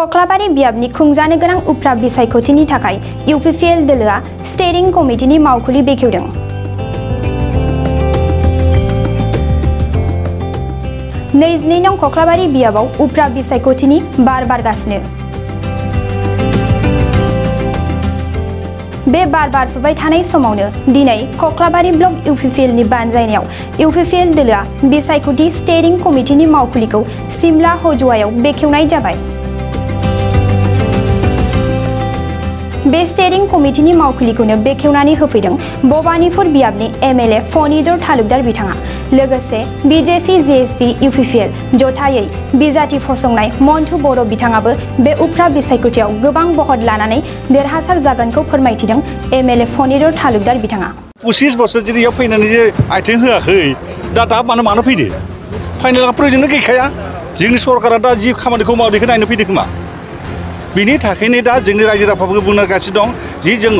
कक्लाबारि बियाबनि खुंजानो गोनां उफ्रा बिसायख'थिनि थाखाय इउपिपिएल दोलोआ स्टेरिं कमिटिनि मावखुलि बेखेवदों। नैजिनै नं कक्लाबारि बियाबाव उफ्रा बिसायख'थिनि बार बारगासिनो। बे बार बारफुबाय थानाय समावनो दिनै कक्लाबारि ब्लक इउपिपिएलनि बानजायनायाव इउपिपिएल दोलोआ बिसायख'थि स्टेरिं कमिटिनि मावखुलिखौ सिमला हजुआयाव बेखेवनाय जाबाय। बे स्टेरिं कमिटिनि मावखुलिखौनो बेखेवनानै होफैदों भबानिपुर बियाबनि एमएलए फणिधर तालुकदार बिथाङा। लोगोसे बिजेपि जेएसपि इउपिपिएल जथायै बिजाथि फसंनाय मन्टु बर' बिथाङाबो बे उफ्रा बिसायख'थियाव गोबां बहद लानानै देरहासार जागोनखौ फोरमायथिदों एमएलए फणिधर तालुकदार बिथाङा। 25 बोसोर जुदि इयाव फैनानै जे आथिं होआखै दा मानो फैदो फाइनाल प्रयोजन गैखाया जोंनि सरकारा दा जि खामानिखौ मावदो बेखौ नायनो फैदो खोमा बिनि थाखायनो दा जोंनि रायजो राजाफोरखौ बुंगासिनो दं जि जों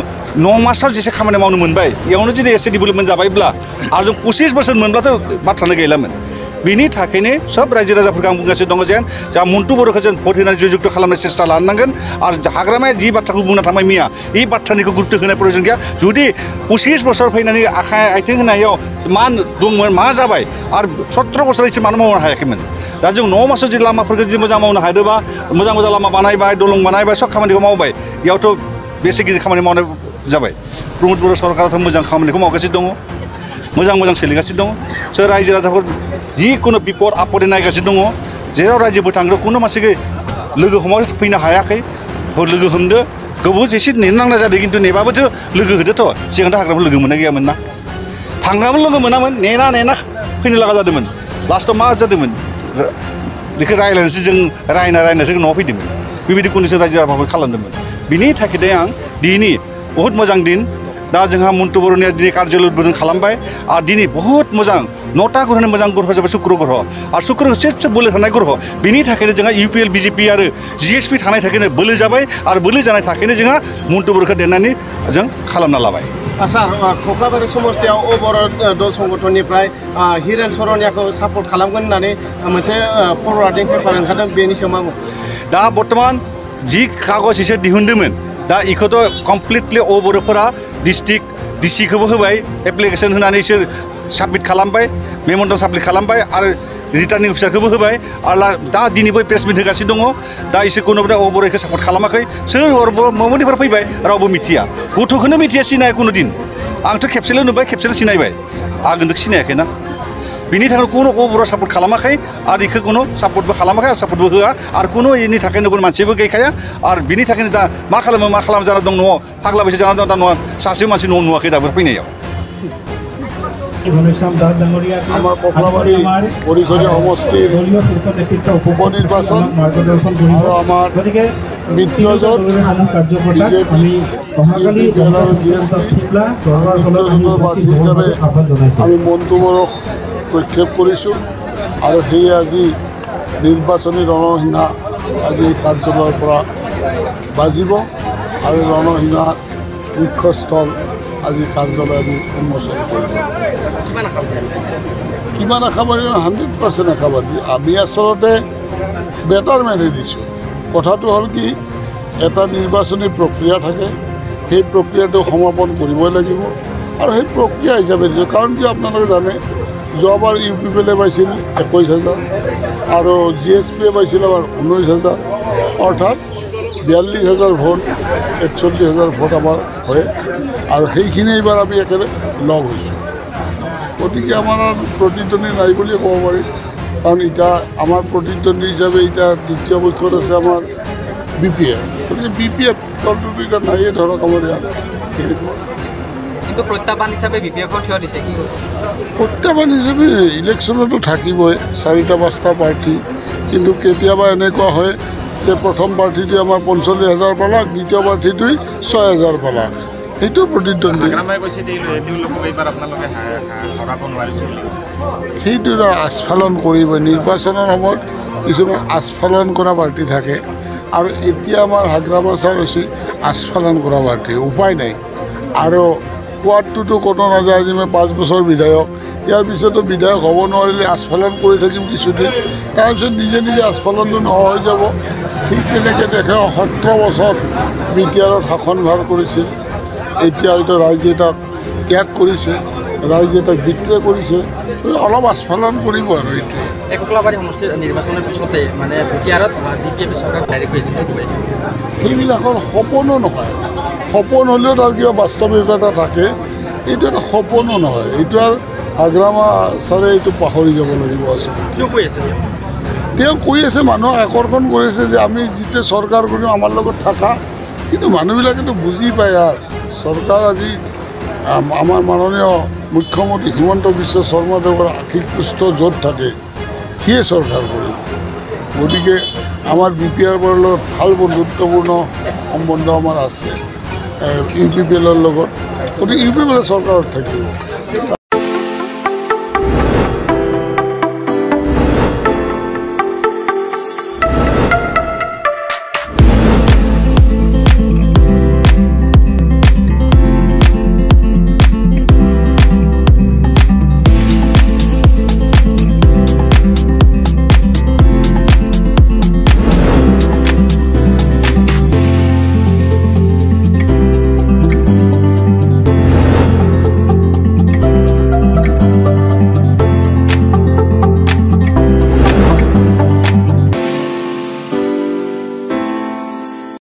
9 मासाव जेसे खामानि मावनो मोनबाय इयावनो जुदि एसे डेभेलपमेन्ट जाबायब्ला आरो जों 25 बोसोर मोनब्लाथ' बाथ्रानो गैलामोन बिनि थाखायनो सब रायजो राजाफोरखौ आं बुंगासिनो दङ जेन जा मन्टु बर'खौ जों भट होनानै जयजुक्त खालामनो सेस्था लानांगोन आरो हाग्रामाया जि बाथ्राखौ बुंनो थांबाय मैया बे बाथ्रानिखौ गुरुत्त होनाय प्रयोजन गैया जुदि 25 बोसोर फैनानै आथिं होनायाव मा दंमोन मा जाबाय आरो 17 बोसोर एसे मानो मावनो हायाखैमोन दा जों 9 मासाव जुदि लामाफोरखौ जुदि मोजां मावनो हादोंबा मोजां लामा बानायबाय दलं बानायबाय सब खामानिखौ मावबाय इयावथ' बेसे गिदिर खामानि मावनाय जाबाय प्रमद बर' सरकाराथ' मोजां खामानिखौ मावगासिनो दङ मोजां सोलिगासिनो दङ सोर रायजो राजाफोर जिखुनु बिपद आपदे नायगासिनो दङ जेराव रायजोबो थांदों खुनु मानसिखौ लोगो हमाव फैनो हायाखै लोगो हमदो गोबाव एसे नेनो नांनाय जादों खिन्थु नेबाबोथ' लोगो होदोथ' सिगांथ' हाग्राफोर लोगो मोननाय गैयामोन ना थांगाबो लोगो मोनामोन नेना फैनो लागा जादोंमोन लास्टआव मा जादोंमोन बेखौ रायज्लायनोसो जों रायनासो न'आव फैदोंमोन बेबायदि कन्डिसन रायजो राजाफोर खालामदोंमोन बिनि थाखायनो आं दिनै बहुत मोजां दिन दा जोंहा मन्टु बर'निया दिनै कार्यालय उद्बोधन खालामबाय आरो दिनै बहुत मोजां 9टा ग्रहनि मोजां ग्रह जाबाय शुक्र ग्रह आरो शुक्र सबसे बोलो थानाय ग्रह बिनि थाखायनो जोंहा इउपिएल बिजेपि आरो जिएसपि थानाय थाखायनो बोलो जाबाय आरो बोलो जानाय थाखायनो जोंहा मन्टु बर'खौ देरनानै जों खालामना लाबाय। सार कक्लाबारि समस्तियाव बर' दल संगठननिफ्राय हिरेन सरनियाखौ सापर्ट खालामगोन होननानै मोनसे फरवार्डिं पेपार ओंखारदों बेनि सायाव मा बुङो? दा बर्तमान जि कागज एसे दिहुनदोंमोन दा इखौथ' कमप्लिटलि बर'फोरा डिस्ट्रिक्ट डिसिखौबो होबाय एप्लिकेसन होनानै इसोर साबमिट खालामबाय मेम'रेन्डाम साबमिट खालामबाय आरो रिटार्निं अफिसारखौबो होबाय आरो दा दिनैबो प्रेसमिट होगासिनो दङ दा इसोर कुनुबा बर'खौ सापर्ट खालामाखै सोर माबानिफ्राय फैबाय रावबो मिथिया गथ'खौनो मिथिया सिनाया कुनु दिन आंथ' खेबसेल' नुबाय खेबसेल' सिनायबाय आंथ' सिनायाखैना बिनि थाखाय कुनु बर' सापर्ट खालामाखै आरो इखौ कुनु सापर्टबो खालामाखै आरो सापर्टबो होआ आरो कुनु इनि थाखायनो गुबुन मानसिबो गैखाया आरो बिनि थाखायनो दा मा खालाम जाना दं न'आव फाग्ला बैसो जाना दं दा न'आ सासे मानसि न'आव नुवाखै दाबो फैनायाव। আমার কক্লাবাড়ি পরিখরি সমষ্টির উপনির্বাচন আর আমার মিত্রজোট বিজেপি প্রার্থী হিসাবে আমি মন্টু বড়ক প্রক্ষেপ কৰিছোঁ আৰু সেই আজি নিৰ্বাচনী ৰণসীমা আজি কাৰ্যালয়ৰ পৰা বাজিব আৰু ৰণসীমা মুখ্যস্থল আজি কাৰ্যালয় আমি উন্মোচন কৰিব। কিমান আশা পাৰি 100% আশা পাৰি আমি আচলতে বেটাৰ মেনে দিছোঁ কথাটো হ'ল কি এটা নিৰ্বাচনী প্ৰক্ৰিয়া থাকে সেই প্ৰক্ৰিয়াটো সমাপন কৰিবই লাগিব আৰু সেই প্ৰক্ৰিয়া হিচাপে দিছোঁ কাৰণ কি আপোনালোকে জানে যোৱাবাৰ ইউপিপিএলে পাইছিল 21,000 আৰু জিএছপিয়ে পাইছিল আমাৰ 19,000 অৰ্থাৎ 42,000 ভোট 41,000 ভোট আমাৰ হয় আৰু সেইখিনি এইবাৰ আমি একেবাৰে লগ হৈছোঁ গতিকে আমাৰ প্ৰতিদ্বন্দ্বী নাই বুলি ক'ব পাৰি কাৰণ এতিয়া আমাৰ প্ৰতিদ্বন্দ্বী হিচাপে এতিয়া দ্বিতীয় পক্ষত আছে আমাৰ বিপিএফ গতিকে বিপিএফ দলটোতো এতিয়া নাইয়ে ধৰক আমাৰ ইয়াত কিন্তু প্ৰত্যাহ্বান হিচাপে বিপিএফৰ থিয় দিছে কি প্ৰত্যাহ্বান হিচাপে ইলেকশ্যনতো থাকিবই 4-5টা প্ৰাৰ্থী কিন্তু কেতিয়াবা এনেকুৱা হয় যে প্ৰথম প্ৰাৰ্থীটোৱে আমাৰ 45,000 পালাক দ্বিতীয় প্ৰাৰ্থীটোৱে 6,000 পালাক সেইটো প্ৰতিদ্বন্দ্বী সেইটো আস্ফালন কৰিব নিৰ্বাচনৰ সময়ত কিছুমান আস্ফালন কৰা প্ৰাৰ্থী থাকে আৰু এতিয়া আমাৰ হাগ্ৰামা চাৰ হৈছে আস্ফালন কৰা প্ৰাৰ্থী উপায় নাই আৰু কোৱাটোতো ক'তো নাযায় আজি মই 5 বছৰ বিধায়ক ইয়াৰ পিছতো বিধায়ক হ'ব নোৱাৰিলে আস্ফালন কৰি থাকিম কিছুদিন তাৰপিছত নিজে নিজে আস্ফালনটো নোহোৱা হৈ যাব ঠিক তেনেকৈ দেখে 17 বছৰ বিটিআৰত শাসনভাৰ কৰিছিল এতিয়া হয়তো ৰাইজে তাক ত্যাগ কৰিছে ৰাইজে তাক বিত্ৰে কৰিছে অলপ আস্ফালন কৰিব আৰু এইটোৱে এককলাবাৰী সমষ্টিৰ নিৰ্বাচনৰ পিছতে মানে বিটিআৰত বিজেপি চৰকাৰ ডাইৰেক্ট হৈছে সেইবিলাকৰ সপোনো নহয় সপোন হ'লেও তাৰ কিবা বাস্তৱিকতা থাকে এইটো এটা সপোনো নহয় এইটো আৰু আগ্ৰামা ছাৰে এইটো পাহৰি যাব লাগিব আচলতে কিয় কৈ আছে তেওঁ কৈ আছে মানুহক আকৰ্ষণ কৰিছে যে আমি যিটো চৰকাৰ কৰিম আমাৰ লগত থাকা কিন্তু মানুহবিলাকেতো বুজি পায় আৰু চৰকাৰ আজি আমাৰ মাননীয় মুখ্যমন্ত্ৰী হিমন্ত বিশ্ব শৰ্মাদেৱৰ আৰ্থিক পৃষ্ঠ য'ত থাকে সিয়ে চৰকাৰ কৰিব গতিকে আমাৰ বিপিআৰ বোৰৰ লগত ভাল বন্ধুত্বপূৰ্ণ সম্বন্ধ আমাৰ আছে UPPL লগত গতিকে UPPL চৰকাৰত থাকিব